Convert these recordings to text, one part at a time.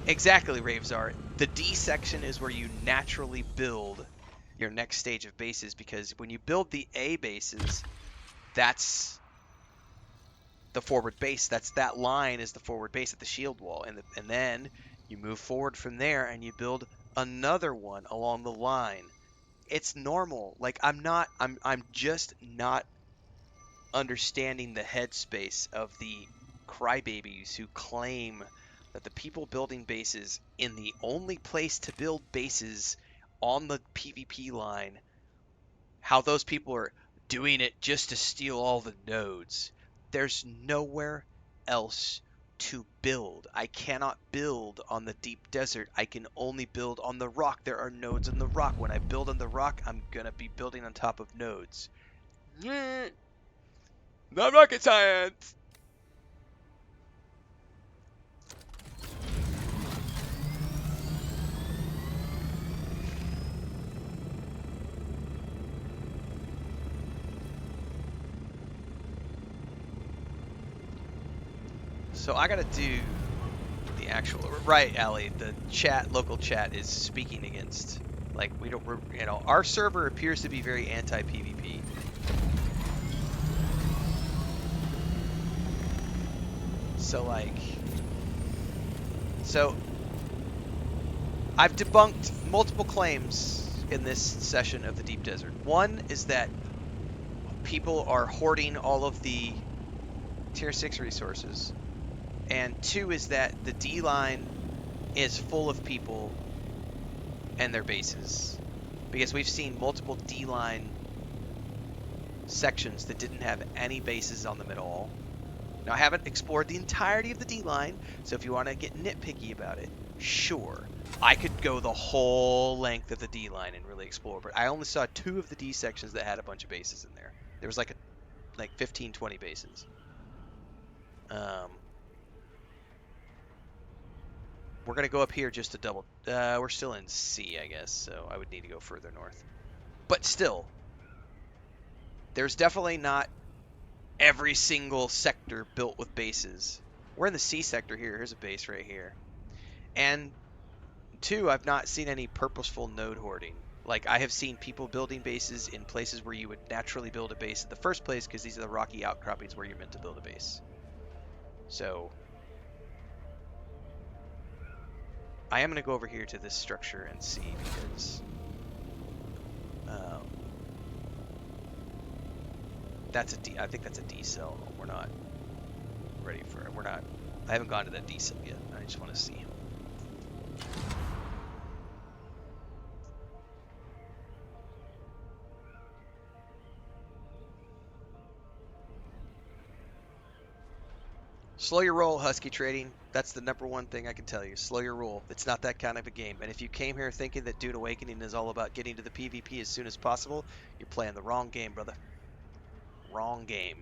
Exactly, Ravesar. The D section is where you naturally build your next stage of bases, because when you build the A bases, that's the forward base. That line is the forward base at the shield wall, and then you move forward from there and you build another one along the line. It's normal. Like I'm just not understanding the headspace of the crybabies who claim that the people building bases in the only place to build bases on the PvP line, how those people are doing it just to steal all the nodes. There's nowhere else to build. I cannot build on the deep desert. I can only build on the rock. There are nodes in the rock. When I build on the rock, I'm gonna be building on top of nodes. Not rocket science! So I gotta do the actual right, Allie. The local chat is speaking against. Like our server appears to be very anti-PvP. So I've debunked multiple claims in this session of the Deep Desert. One is that people are hoarding all of the tier 6 resources. And two is that the D line is full of people and their bases. Because we've seen multiple D line sections that didn't have any bases on them at all. Now, I haven't explored the entirety of the D line, so if you want to get nitpicky about it, sure. I could go the whole length of the D line and really explore, but I only saw 2 of the D sections that had a bunch of bases in there. There was like 15, 20 bases. We're going to go up here just to double... we're still in C, I guess, so I would need to go further north. But still, there's definitely not every single sector built with bases. We're in the C sector here. Here's a base right here. And 2, I've not seen any purposeful node hoarding. Like, I have seen people building bases in places where you would naturally build a base in the first place, because these are the rocky outcroppings where you're meant to build a base. So I am going to go over here to this structure and see, because that's a D. I think that's a D cell. We're not ready for it. I haven't gone to that D cell yet. I just want to see. Slow your roll, Husky Trading. That's the #1 thing I can tell you. Slow your roll. It's not that kind of a game. And if you came here thinking that Dune Awakening is all about getting to the PvP as soon as possible, you're playing the wrong game, brother. Wrong game.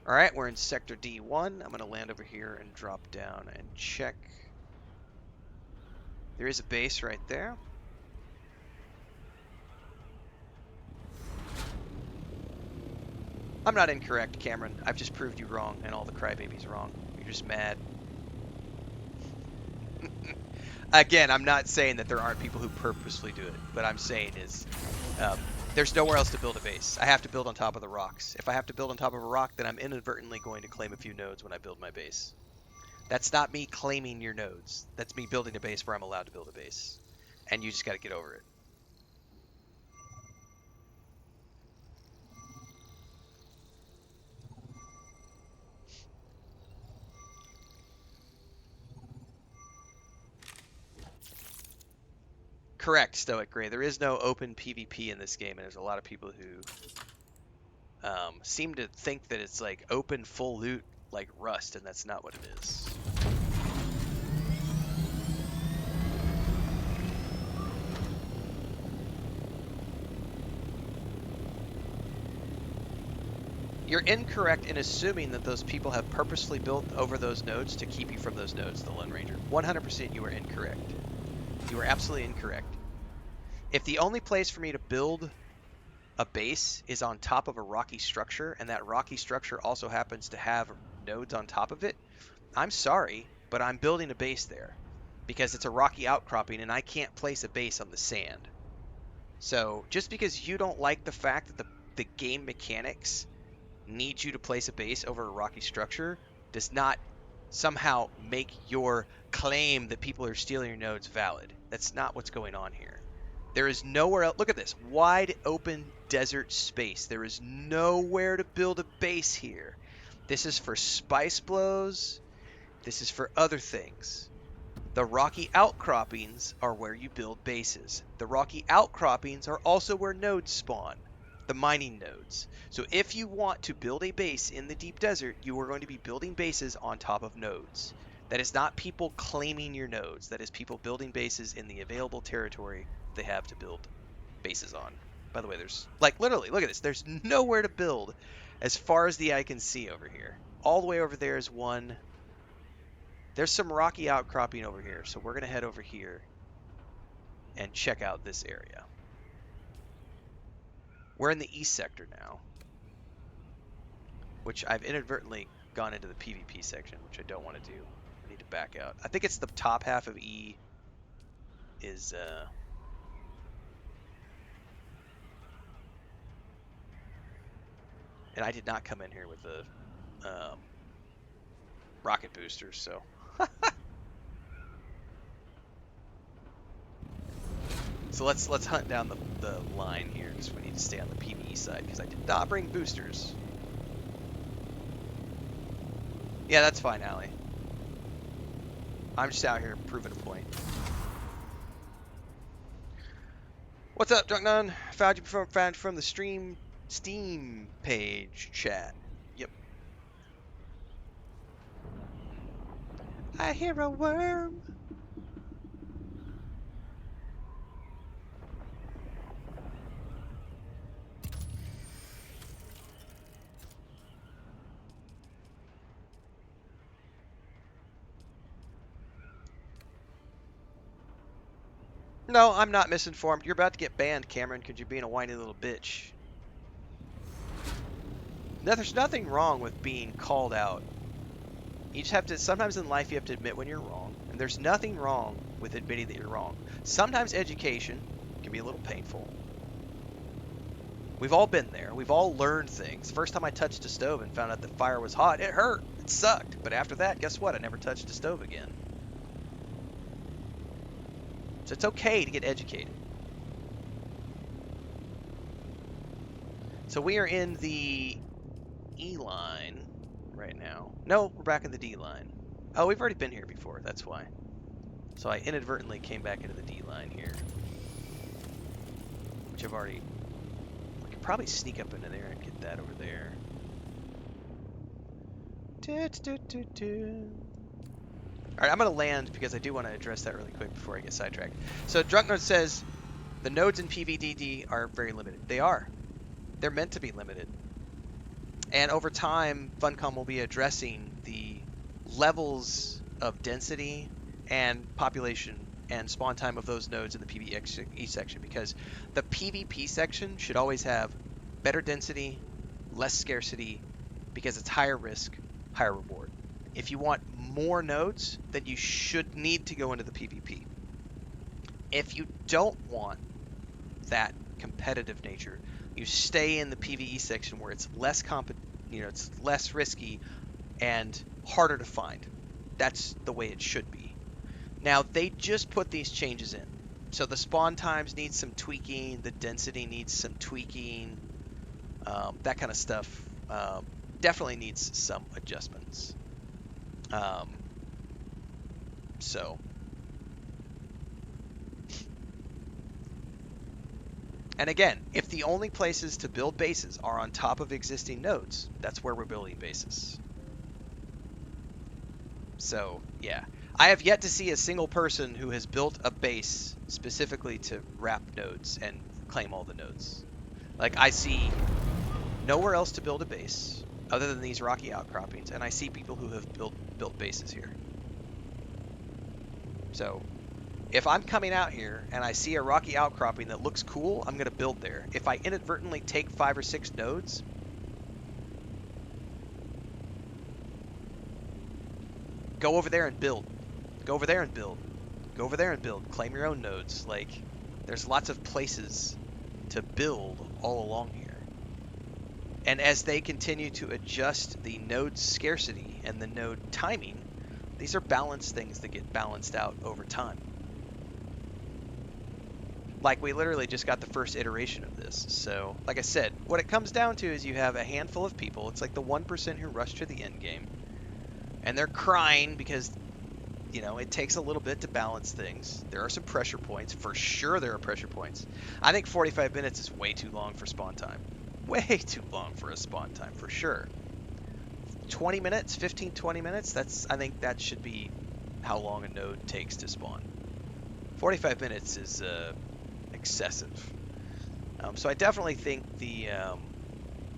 Alright, we're in Sector D1. I'm going to land over here and drop down and check. There is a base right there. I'm not incorrect, Cameron. I've just proved you wrong and all the crybabies wrong. You're just mad. Again, I'm not saying that there aren't people who purposely do it. What I'm saying is there's nowhere else to build a base. I have to build on top of the rocks. If I have to build on top of a rock, then I'm inadvertently going to claim a few nodes when I build my base. That's not me claiming your nodes. That's me building a base where I'm allowed to build a base. And you just got to get over it. Correct, Stoic Gray. There is no open PvP in this game, and there's a lot of people who seem to think that it's like open full loot like Rust, and that's not what it is. You're incorrect in assuming that those people have purposely built over those nodes to keep you from those nodes, the Lone Ranger. 100% you are incorrect. You are absolutely incorrect. If the only place for me to build a base is on top of a rocky structure, and that rocky structure also happens to have nodes on top of it, I'm sorry, but I'm building a base there because it's a rocky outcropping and I can't place a base on the sand. So just because you don't like the fact that the game mechanics need you to place a base over a rocky structure does not somehow make your claim that people are stealing your nodes valid. That's not what's going on here. There is nowhere else. Look at this wide open desert space. There is nowhere to build a base here. This is for spice blows. This is for other things. The rocky outcroppings are where you build bases. The rocky outcroppings are also where nodes spawn, the mining nodes. So if you want to build a base in the deep desert, you are going to be building bases on top of nodes. That is not people claiming your nodes. That is people building bases in the available territory they have to build bases on. By the way, there's, like, literally, look at this. There's nowhere to build as far as the eye can see over here. All the way over there is one. There's some rocky outcropping over here, so we're going to head over here and check out this area. We're in the east sector now, which I've inadvertently gone into the PvP section, which I don't want to do. I need to back out. I think it's the top half of E is... And I did not come in here with the rocket boosters, so... So let's hunt down the line here, because we need to stay on the PvE side, because I did not bring boosters. Yeah, that's fine, Allie. I'm just out here proving a point. What's up, Drunk Nun? Found you from the Steam page chat. Yep. I hear a worm. No, I'm not misinformed. You're about to get banned, Cameron, because you're being a whiny little bitch. There's nothing wrong with being called out. You just have to, sometimes in life you have to admit when you're wrong. And there's nothing wrong with admitting that you're wrong. Sometimes education can be a little painful. We've all been there. We've all learned things. First time I touched a stove and found out that fire was hot, it hurt. It sucked. But after that, guess what? I never touched a stove again. So it's okay to get educated. So we are in the E line right now. No, we're back in the D line. Oh, we've already been here before. That's why. So I inadvertently came back into the D line here. Which I've already... I could probably sneak up into there and get that over there. Alright, I'm going to land because I do want to address that really quick before I get sidetracked. So Drunknode says the nodes in PvDD are very limited. They are. They're meant to be limited. And over time, Funcom will be addressing the levels of density and population and spawn time of those nodes in the PvE section, because the PvP section should always have better density, less scarcity, because it's higher risk, higher reward. If you want more nodes, then you should need to go into the PvP. If you don't want that competitive nature, you stay in the PvE section where it's less it's less risky and harder to find. That's the way it should be. Now, they just put these changes in. So the spawn times need some tweaking, the density needs some tweaking, that kind of stuff definitely needs some adjustments. So, and again, if the only places to build bases are on top of existing nodes, that's where we're building bases. So, yeah. I have yet to see a single person who has built a base specifically to wrap nodes and claim all the nodes. Like, I see nowhere else to build a base other than these rocky outcroppings, and I see people who have built bases here. So if I'm coming out here and I see a rocky outcropping that looks cool, I'm going to build there. If I inadvertently take 5 or 6 nodes, go over there and build. Go over there and build. Go over there and build. Claim your own nodes. Like, there's lots of places to build all along here. And as they continue to adjust the node scarcity and the node timing, these are balanced things that get balanced out over time. Like, we literally just got the first iteration of this. So, like I said, what it comes down to is you have a handful of people. It's like the 1% who rush to the end game. And they're crying because, you know, it takes a little bit to balance things. There are some pressure points. For sure there are pressure points. I think 45 minutes is way too long for spawn time. Way too long for a spawn time, for sure. 20 minutes, 15, 20 minutes, I think that should be how long a node takes to spawn. 45 minutes is excessive. So I definitely think the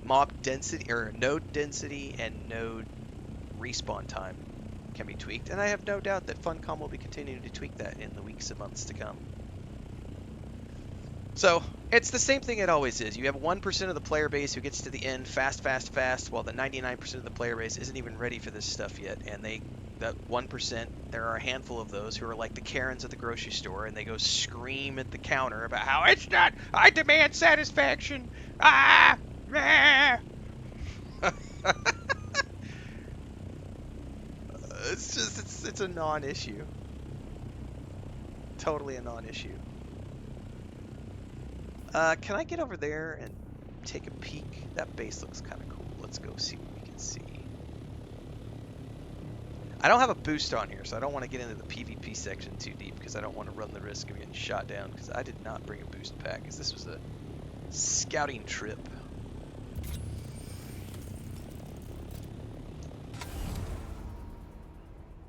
mob density, or node density and node respawn time can be tweaked, and I have no doubt that Funcom will be continuing to tweak that in the weeks and months to come. So it's the same thing it always is. You have 1% of the player base who gets to the end fast, while the 99% of the player base isn't even ready for this stuff yet, and that 1%, there are a handful of those who are like the Karens at the grocery store, and they go scream at the counter about how it's not, I demand satisfaction, ah, meh. It's a non-issue. Totally a non-issue. Can I get over there and take a peek? That base looks kind of cool. Let's go see what we can see. I don't have a boost on here, so I don't want to get into the PvP section too deep because I don't want to run the risk of getting shot down because I did not bring a boost pack because this was a scouting trip.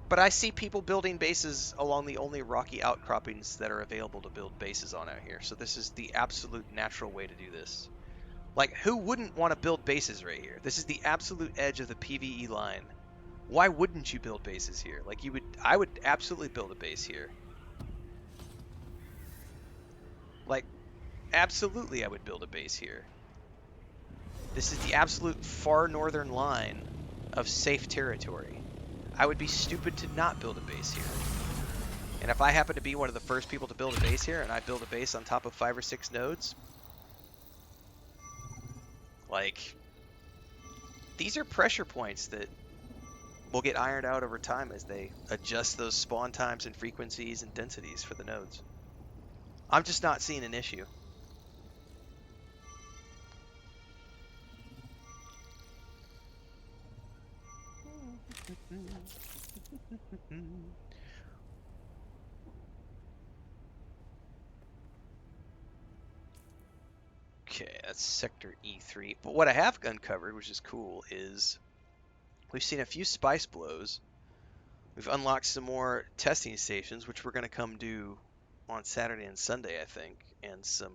But I see people building bases along the only rocky outcroppings that are available to build bases on out here. So this is the absolute natural way to do this. Like, who wouldn't want to build bases right here? This is the absolute edge of the PvE line. Why wouldn't you build bases here? Like, I would absolutely build a base here. Like, absolutely I would build a base here. This is the absolute far northern line of safe territory. I would be stupid to not build a base here. And if I happen to be one of the first people to build a base here, and I build a base on top of 5 or 6 nodes, like, these are pressure points that will get ironed out over time as they adjust those spawn times and frequencies and densities for the nodes. I'm just not seeing an issue. Okay, that's Sector E3. But what I have uncovered, which is cool, is we've seen a few spice blows. We've unlocked some more testing stations, which we're going to come do on Saturday and Sunday, I think, and some